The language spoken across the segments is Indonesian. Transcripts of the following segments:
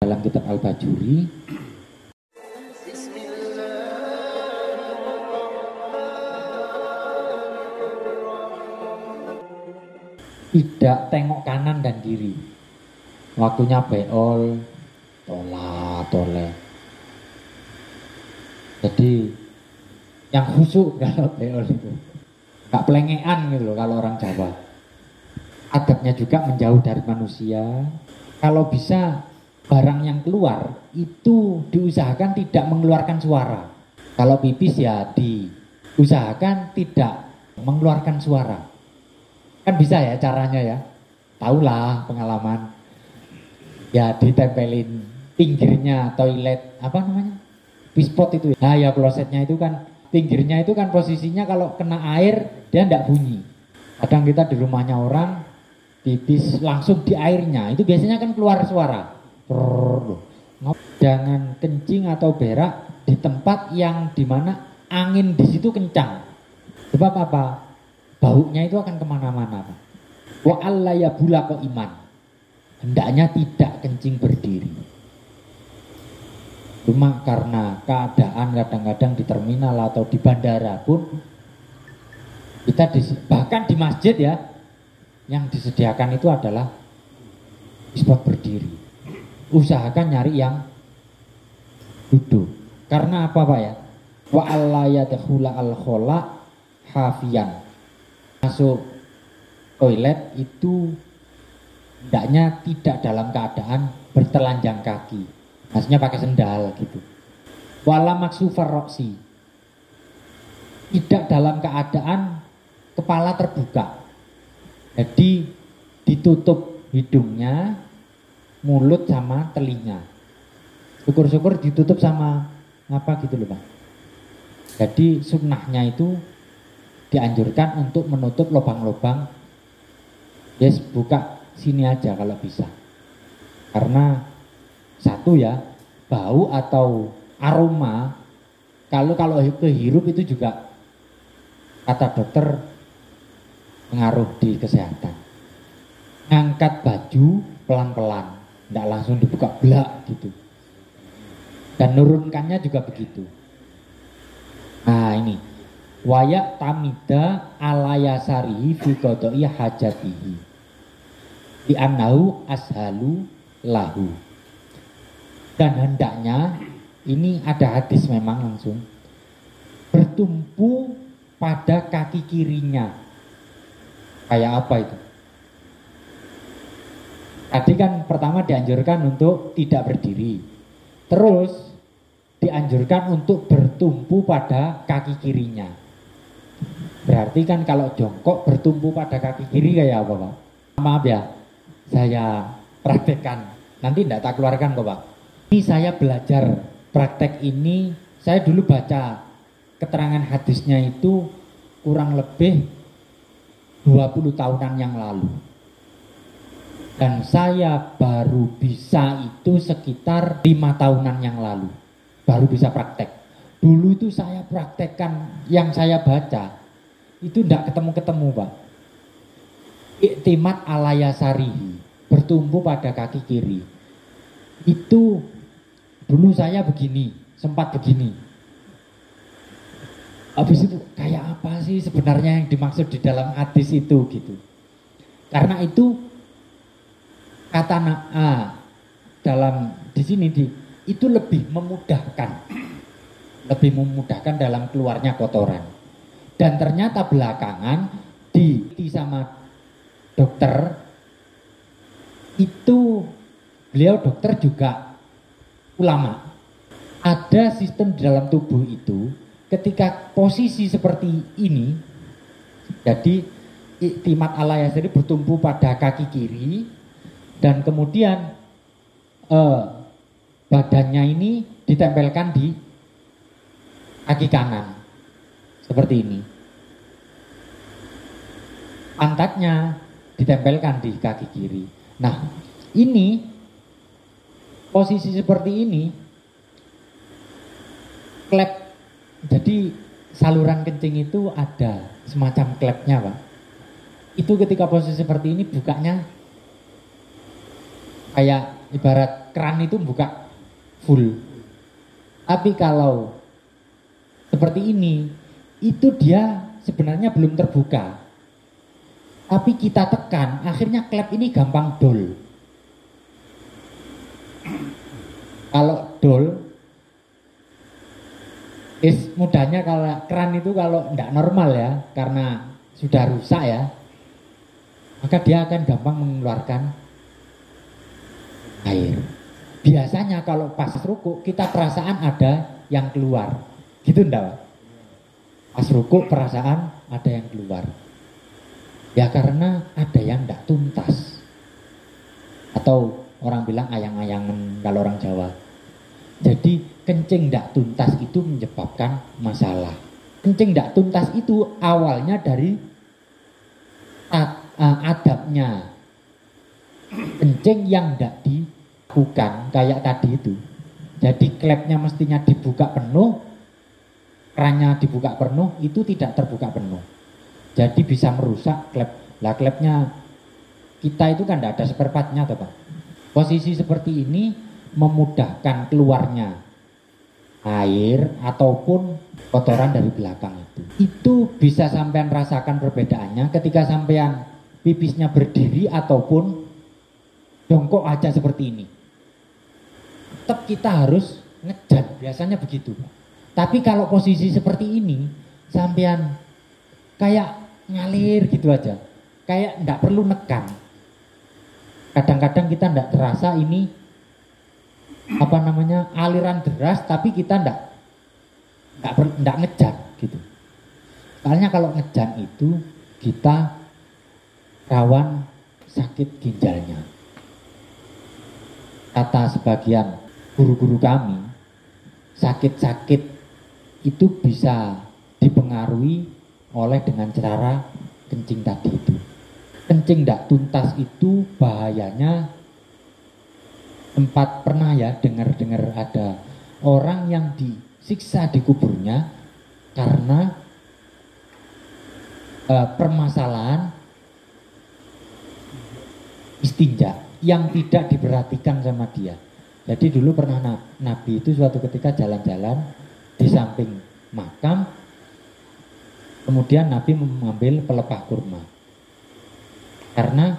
dalam kitab Al-Bajuri. Tidak tengok kanan dan kiri. Waktunya beol, toleh. Jadi yang khusyuk kalau beol itu, gak pelengean gitu loh kalau orang Jawa. Adabnya juga menjauh dari manusia. Kalau bisa barang yang keluar itu diusahakan tidak mengeluarkan suara. Kalau pipis ya diusahakan tidak mengeluarkan suara. Kan bisa ya caranya ya. Tahulah pengalaman. Ya ditempelin pinggirnya toilet, apa namanya? Pispot itu. Nah ya klosetnya itu kan pinggirnya itu kan posisinya kalau kena air dia enggak bunyi. Kadang kita di rumahnya orang pipis langsung di airnya, itu biasanya kan keluar suara. Jangan kencing atau berak di tempat yang dimana angin di situ kencang. Sebab apa? Baunya itu akan kemana-mana. Wa alla yabula ko iman. Hendaknya tidak kencing berdiri. Cuma karena keadaan kadang-kadang di terminal atau di bandara pun kita bahkan di masjid ya, yang disediakan itu adalah spot berdiri. Usahakan nyari yang duduk. Karena apa Pak ya? Wa alla yadkhula al-khala hafiyan. Masuk toilet itu hendaknya tidak dalam keadaan bertelanjang kaki. Maksudnya pakai sendal gitu. Wala maksufar roksi. Tidak dalam keadaan kepala terbuka. Jadi ditutup hidungnya, mulut sama telinga. Syukur-syukur ditutup sama apa gitu loh Pak. Jadi sunnahnya itu dianjurkan untuk menutup lubang-lubang. Yes, buka sini aja kalau bisa. Karena satu ya, bau atau aroma kalau kehirup itu juga kata dokter pengaruh di kesehatan. Ngangkat baju pelan-pelan, tidak langsung dibuka blak gitu. Dan nurunkannya juga begitu. Nah ini wayak tamida alayasarihi fi qada'i hajatihi di annahu ashalu lahu. Dan hendaknya ini ada hadis memang langsung bertumpu pada kaki kirinya. Kayak apa itu? Tadi kan pertama dianjurkan untuk tidak berdiri. Terus dianjurkan untuk bertumpu pada kaki kirinya. Berarti kan kalau jongkok bertumpu pada kaki kiri kayak apa Pak? Maaf ya, saya praktekkan. Nanti tidak tak keluarkan kok Pak. Ini saya belajar praktek ini, saya dulu baca keterangan hadisnya itu kurang lebih 20 tahunan yang lalu. Dan saya baru bisa itu sekitar 5 tahunan yang lalu. Baru bisa praktek. Dulu itu saya praktekkan yang saya baca. Itu tidak ketemu-ketemu Pak. Iktimat alayasarihi. Bertumpu pada kaki kiri. Itu dulu saya begini. Sempat begini. Habis itu kayak apa sih sebenarnya yang dimaksud di dalam hadis itu gitu. Karena itu kata dalam di sini itu lebih memudahkan dalam keluarnya kotoran. Dan ternyata belakangan di sama dokter itu beliau dokter juga ulama. Ada sistem di dalam tubuh itu ketika posisi seperti ini, jadi iktimat alayasari bertumpu pada kaki kiri dan kemudian badannya ini ditempelkan di kaki kanan seperti ini, pantatnya ditempelkan di kaki kiri. Nah ini posisi seperti ini klep. Jadi saluran kencing itu ada semacam klepnya Pak. Itu ketika posisi seperti ini bukanya kayak ibarat keran itu buka full. Tapi kalau seperti ini, itu dia sebenarnya belum terbuka. Tapi kita tekan, akhirnya klep ini gampang dol. Kalau dol, mudahnya kalau keran itu kalau tidak normal ya, karena sudah rusak ya, maka dia akan gampang mengeluarkan air. Biasanya kalau pas rukuk kita perasaan ada yang keluar, gitu enggak? Pas rukuk perasaan ada yang keluar. Ya karena ada yang tidak tuntas. Atau orang bilang ayang-ayangan kalau orang Jawa. Jadi kencing tidak tuntas itu menyebabkan masalah. Kencing tidak tuntas itu awalnya dari adabnya. Kencing yang tidak dilakukan kayak tadi itu. Jadi klepnya mestinya dibuka penuh, kerannya dibuka penuh, itu tidak terbuka penuh. Jadi bisa merusak klep. Lah klepnya kita itu kan tidak ada spare part-nya toh Pak. Posisi seperti ini memudahkan keluarnya air ataupun kotoran dari belakang itu. Itu bisa sampean rasakan perbedaannya ketika sampean pipisnya berdiri ataupun jongkok aja seperti ini. Tetap kita harus ngejan, biasanya begitu Pak. Tapi kalau posisi seperti ini sampean kayak ngalir gitu aja, kayak enggak perlu nekan. Kadang-kadang kita enggak terasa ini aliran deras, tapi kita enggak ngejan gitu. Soalnya kalau ngejan itu kita rawan sakit ginjalnya. Kata sebagian guru-guru kami, sakit-sakit itu bisa dipengaruhi oleh dengan cara kencing tadi itu. Kencing tidak tuntas itu bahayanya. Sempat pernah ya dengar ada orang yang disiksa di kuburnya karena permasalahan istinja yang tidak diperhatikan sama dia. Jadi dulu pernah Nabi itu suatu ketika jalan-jalan di samping makam. Kemudian Nabi mengambil pelepah kurma. Karena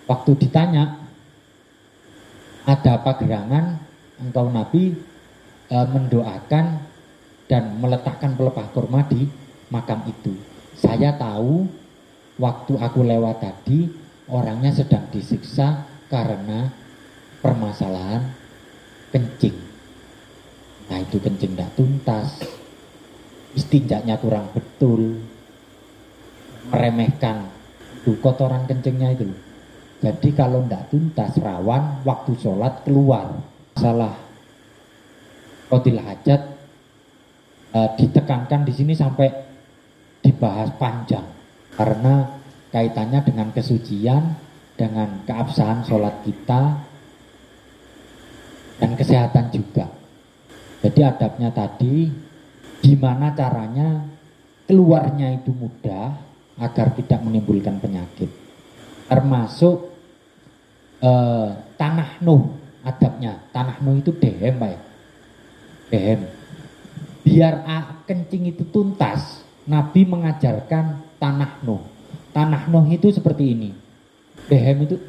waktu ditanya, ada apa gerangan engkau Nabi mendoakan dan meletakkan pelepah kurma di makam itu. Saya tahu waktu aku lewat tadi orangnya sedang disiksa karena permasalahan kencing. Nah itu kencing tidak tuntas, istinjaknya kurang betul, meremehkan itu kotoran kencingnya itu. Jadi kalau tidak tuntas rawan waktu sholat keluar. Masalah qadil hajat ditekankan di sini sampai dibahas panjang karena kaitannya dengan kesucian, dengan keabsahan sholat kita dan kesehatan juga. Jadi adabnya tadi, gimana caranya keluarnya itu mudah agar tidak menimbulkan penyakit. Termasuk tanah nuh adabnya. Tanah nuh itu dehem Pak ya. Dehem. Biar kencing itu tuntas, Nabi mengajarkan tanah nuh. Tanah nuh itu seperti ini. Dehem itu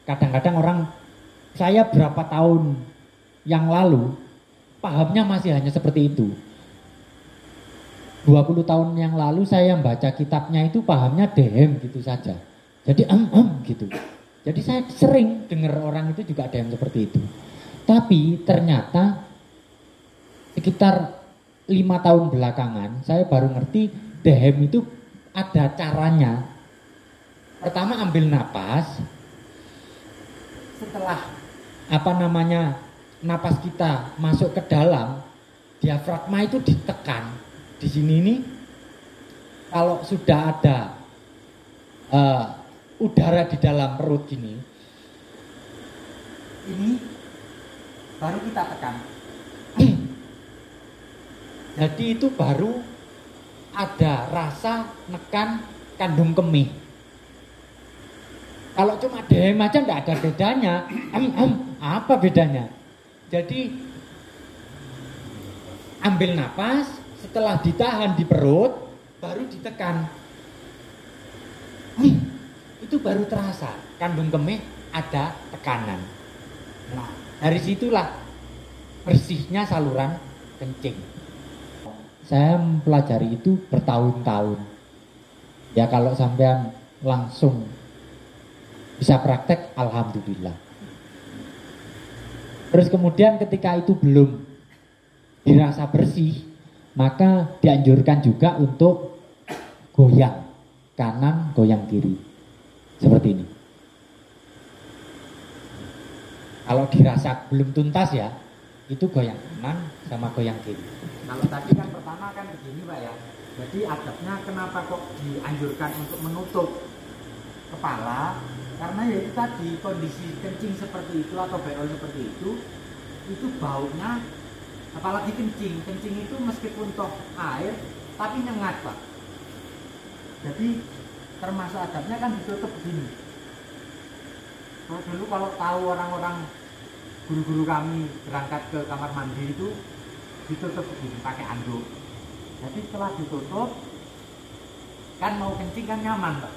kadang-kadang orang, saya berapa tahun yang lalu pahamnya masih hanya seperti itu. 20 tahun yang lalu saya membaca kitabnya itu pahamnya dehem gitu saja. Jadi gitu. Jadi saya sering dengar orang itu juga ada yang seperti itu. Tapi ternyata sekitar 5 tahun belakangan saya baru ngerti dehem itu ada caranya. Pertama ambil napas. Setelah napas kita masuk ke dalam, diafragma itu ditekan. Di sini nih kalau sudah ada udara di dalam perut ini baru kita tekan. Jadi itu baru ada rasa nekan kandung kemih. Kalau cuma dem aja nggak ada bedanya. Apa bedanya? Jadi ambil napas, setelah ditahan di perut, baru ditekan. Itu baru terasa kandung kemih ada tekanan. Nah, dari situlah bersihnya saluran kencing. Saya mempelajari itu bertahun-tahun. Ya kalau sampean langsung bisa praktek, alhamdulillah. Terus kemudian ketika itu belum dirasa bersih, maka dianjurkan juga untuk goyang kanan, goyang kiri. Seperti ini. Kalau dirasa belum tuntas ya, itu goyang kanan sama goyang kiri. Kalau tadi kan pertama kan begini Pak ya. Jadi adabnya kenapa kok dianjurkan untuk menutup kepala? Karena ya itu tadi kondisi kencing seperti itu atau beol seperti itu baunya, apalagi kencing itu meskipun toh air tapi nyengat Pak. Jadi termasuk adabnya kan ditutup begini. Dulu kalau tahu orang-orang guru-guru kami berangkat ke kamar mandi itu ditutup begini pakai anduk. Jadi setelah ditutup kan mau kencing kan nyaman Pak.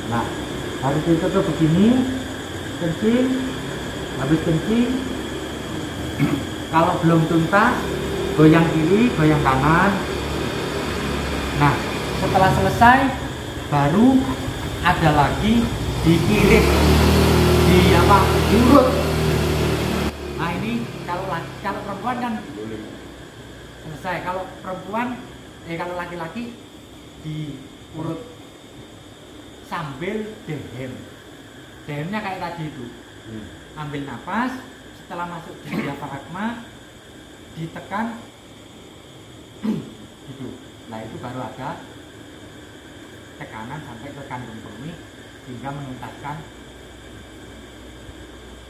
Nah harus ditutup begini, kencing, habis kencing kalau belum tuntas goyang kiri, goyang kanan. Nah setelah selesai baru ada lagi dikirim di urut. Nah ini kalau perempuan kan selesai, kalau perempuan kalau laki-laki diurut sambil dehemnya kayak tadi itu. Ambil napas, setelah masuk di diafragma ditekan gitu. Nah itu baru ada tekanan sampai ke kandung kemih hingga menuntaskan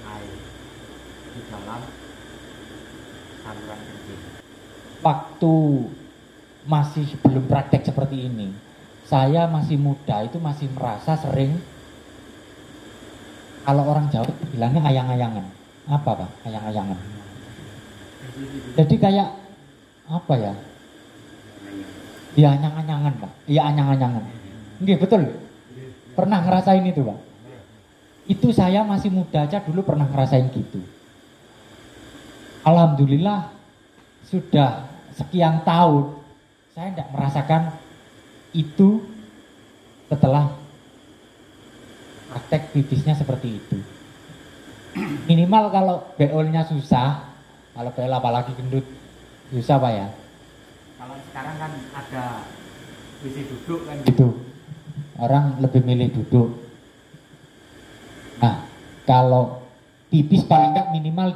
air di dalam saluran kencing. Waktu masih belum praktek seperti ini, saya masih muda itu masih merasa sering, kalau orang Jawa bilangnya ayang-ayangan. Apa Pak? Ayang-ayangan. Jadi kayak apa ya? Ya anyang-anyangan Pak. Iya anyang-anyangan. Nggih betul. Pernah ngerasain itu Pak. Itu saya masih muda aja dulu pernah ngerasain gitu. Alhamdulillah sudah sekian tahun saya tidak merasakan itu setelah praktek pipisnya seperti itu. Minimal kalau beolnya susah, kalau beol apalagi gendut susah Pak ya. Kalau sekarang kan ada WC duduk kan gitu. Orang lebih milih duduk. Nah, kalau pipis paling enggak minimal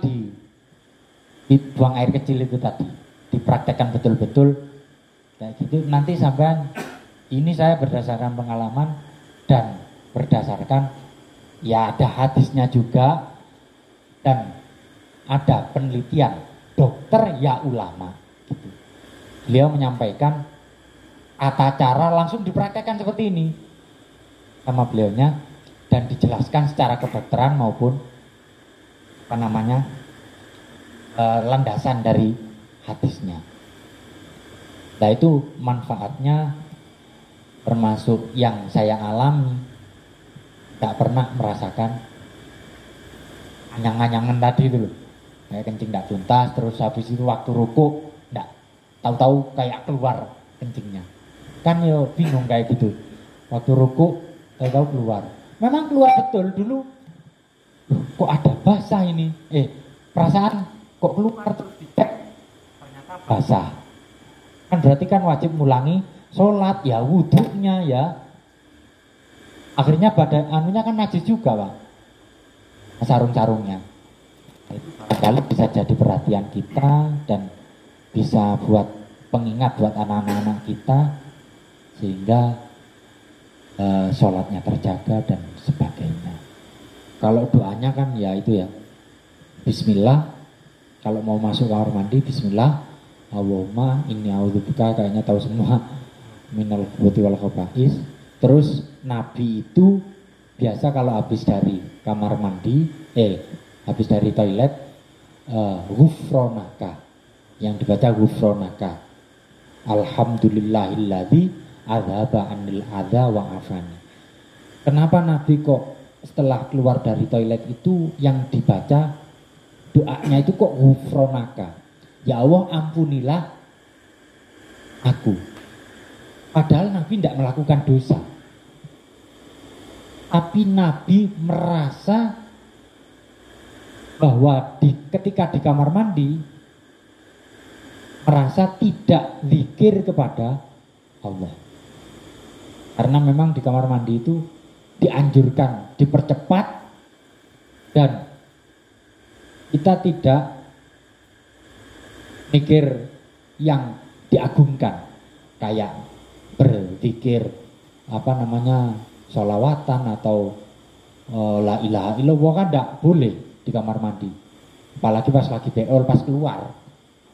dibuang air kecil itu tadi, dipraktekkan betul-betul kayak gitu. Nanti sampean, ini saya berdasarkan pengalaman dan berdasarkan ya ada hadisnya juga dan ada penelitian dokter ya ulama gitu. Beliau menyampaikan tata cara langsung dipraktekkan seperti ini sama beliaunya dan dijelaskan secara kedokteran maupun landasan dari hadisnya. Nah itu manfaatnya termasuk yang saya alami, tidak pernah merasakan anyang-anyangan tadi itu loh, kayak kencing tidak tuntas, terus habis itu waktu ruku tidak tahu-tahu kayak keluar kencingnya, kan yo bingung kayak gitu, waktu ruku tahu-tahu keluar, memang keluar betul dulu, kok ada basah ini, perasaan kok keluar terus dicek ternyata basah, kan berarti kan wajib ngulangi sholat ya, wudhunya ya. Akhirnya badan anunya kan najis juga Pak, sarung-sarungnya. Itu barangkali bisa jadi perhatian kita dan bisa buat pengingat buat anak-anak kita sehingga sholatnya terjaga dan sebagainya. Kalau doanya kan ya itu ya, Bismillah. Kalau mau masuk kamar mandi, Bismillah. Allahumma inni a'udzubika, kayaknya tahu semua, minal khubuthi wal khaba'is. Terus Nabi itu biasa kalau habis dari kamar mandi, habis dari toilet, ghufronaka, yang dibaca ghufronaka, alhamdulillahilladzi adzhaba anil adza wa afani. Kenapa Nabi kok setelah keluar dari toilet itu yang dibaca doanya itu kok ghufronaka, ya Allah ampunilah aku. Padahal Nabi tidak melakukan dosa, tapi Nabi merasa bahwa ketika di kamar mandi merasa tidak zikir kepada Allah. Karena memang di kamar mandi itu dianjurkan dipercepat dan kita tidak mikir yang diagungkan kayak berzikir sholawatan atau la ilaha illallah, kan tidak boleh di kamar mandi. Apalagi pas lagi beol, pas keluar.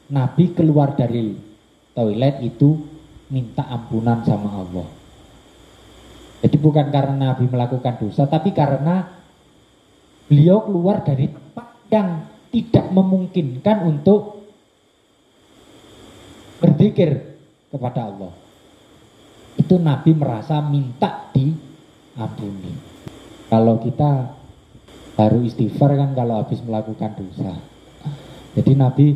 Nabi keluar dari toilet itu minta ampunan sama Allah. Jadi bukan karena Nabi melakukan dosa, tapi karena beliau keluar dari tempat yang tidak memungkinkan untuk berzikir kepada Allah. Itu Nabi merasa minta diampuni. Kalau kita baru istighfar kan kalau habis melakukan dosa. Jadi Nabi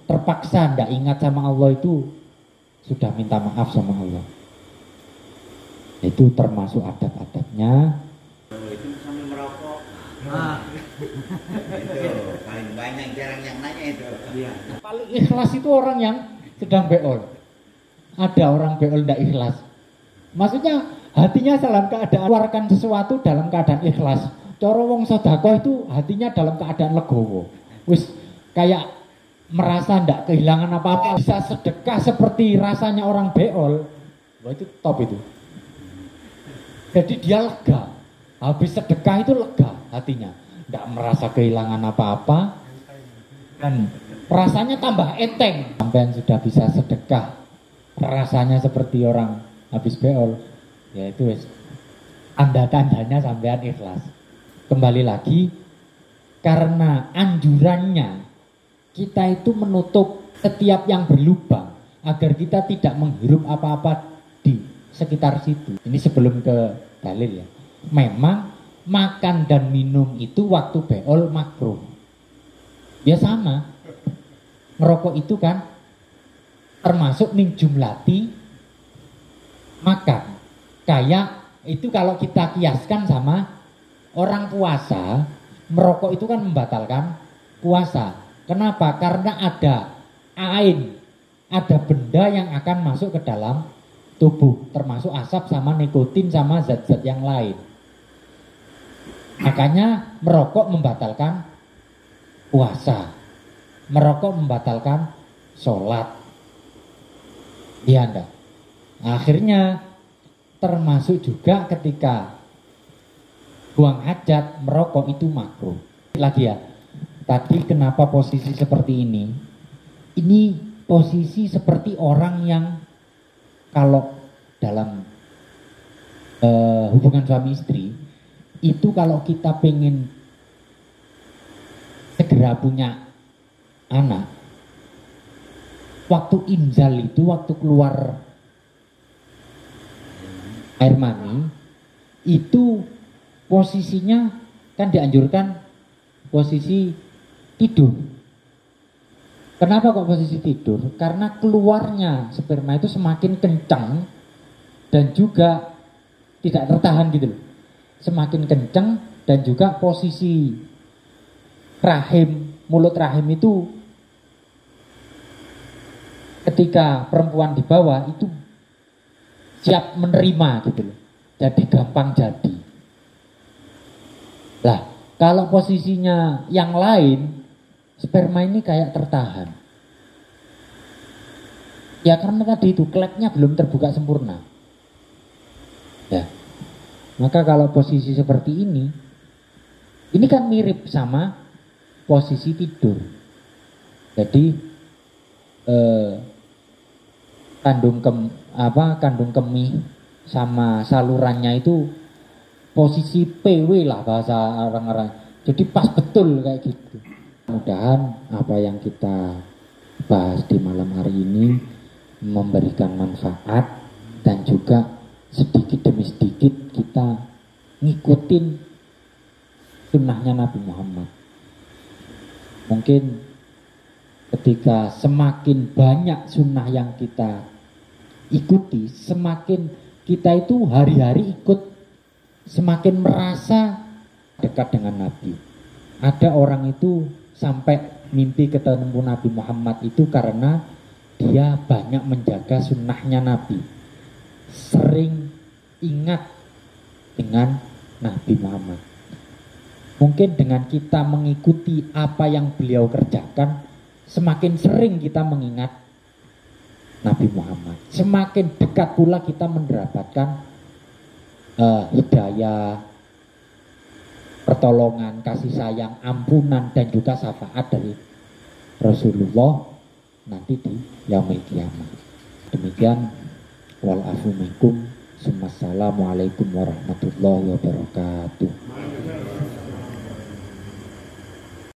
terpaksa tidak ingat sama Allah itu sudah minta maaf sama Allah. Itu termasuk adab-adabnya. Itu sambil merokok. Itu paling banyak, jarang yang nanya itu. Iya. Paling ikhlas itu orang yang sedang beol. Ada orang beol tidak ikhlas. Maksudnya hatinya dalam keadaan keluarkan sesuatu dalam keadaan ikhlas. Cara wong sedekah itu hatinya dalam keadaan legowo. Wis kayak merasa tidak kehilangan apa-apa, bisa sedekah seperti rasanya orang beol. Wah, itu top itu. Jadi dia lega. Habis sedekah itu lega hatinya, tidak merasa kehilangan apa-apa dan rasanya tambah enteng. Sampai sudah bisa sedekah, rasanya seperti orang habis beol, ya itu tanda-tandanya sampean ikhlas. Kembali lagi, karena anjurannya kita itu menutup setiap yang berlubang agar kita tidak menghirup apa-apa di sekitar situ. Ini sebelum ke dalil ya. Memang makan dan minum itu waktu beol makruh. Ya sama. Ngerokok itu kan termasuk min jumlati makan. Kayak itu kalau kita kiaskan sama orang puasa, merokok itu kan membatalkan puasa. Kenapa? Karena ada ain, ada benda yang akan masuk ke dalam tubuh, termasuk asap sama nikotin sama zat-zat yang lain. Makanya merokok membatalkan puasa, merokok membatalkan sholat. Iya enggak? Akhirnya termasuk juga ketika buang hajat, merokok itu makruh. Lagi ya, tadi kenapa posisi seperti ini? Ini posisi seperti orang yang kalau dalam hubungan suami istri itu kalau kita pengen segera punya anak, waktu inzal itu, waktu keluar air mani itu posisinya kan dianjurkan posisi tidur. Kenapa kok posisi tidur? Karena keluarnya sperma itu semakin kencang dan juga tidak tertahan gitu loh. Semakin kencang dan juga posisi rahim, mulut rahim itu ketika perempuan di bawah itu siap menerima gitu loh. Jadi gampang jadi. Lah, kalau posisinya yang lain, sperma ini kayak tertahan. Ya karena tadi itu klepnya belum terbuka sempurna. Ya. Maka kalau posisi seperti ini kan mirip sama posisi tidur. Jadi kandung kemih sama salurannya itu posisi PW lah bahasa orang-orang. Jadi pas betul kayak gitu. Mudah-mudahan apa yang kita bahas di malam hari ini memberikan manfaat dan juga sedikit demi sedikit kita ngikutin sunnahnya Nabi Muhammad. Mungkin ketika semakin banyak sunnah yang kita ikuti, semakin kita itu hari-hari ikut, semakin merasa dekat dengan Nabi. Ada orang itu sampai mimpi ketemu Nabi Muhammad itu karena dia banyak menjaga sunnahnya Nabi, sering ingat dengan Nabi Muhammad. Mungkin dengan kita mengikuti apa yang beliau kerjakan, semakin sering kita mengingat Nabi Muhammad, semakin dekat pula kita mendapatkan hidayah, pertolongan, kasih sayang, ampunan dan juga syafaat dari Rasulullah nanti di yaumil qiyamah. Demikian, wal afu minkum, assalamualaikum warahmatullahi wabarakatuh.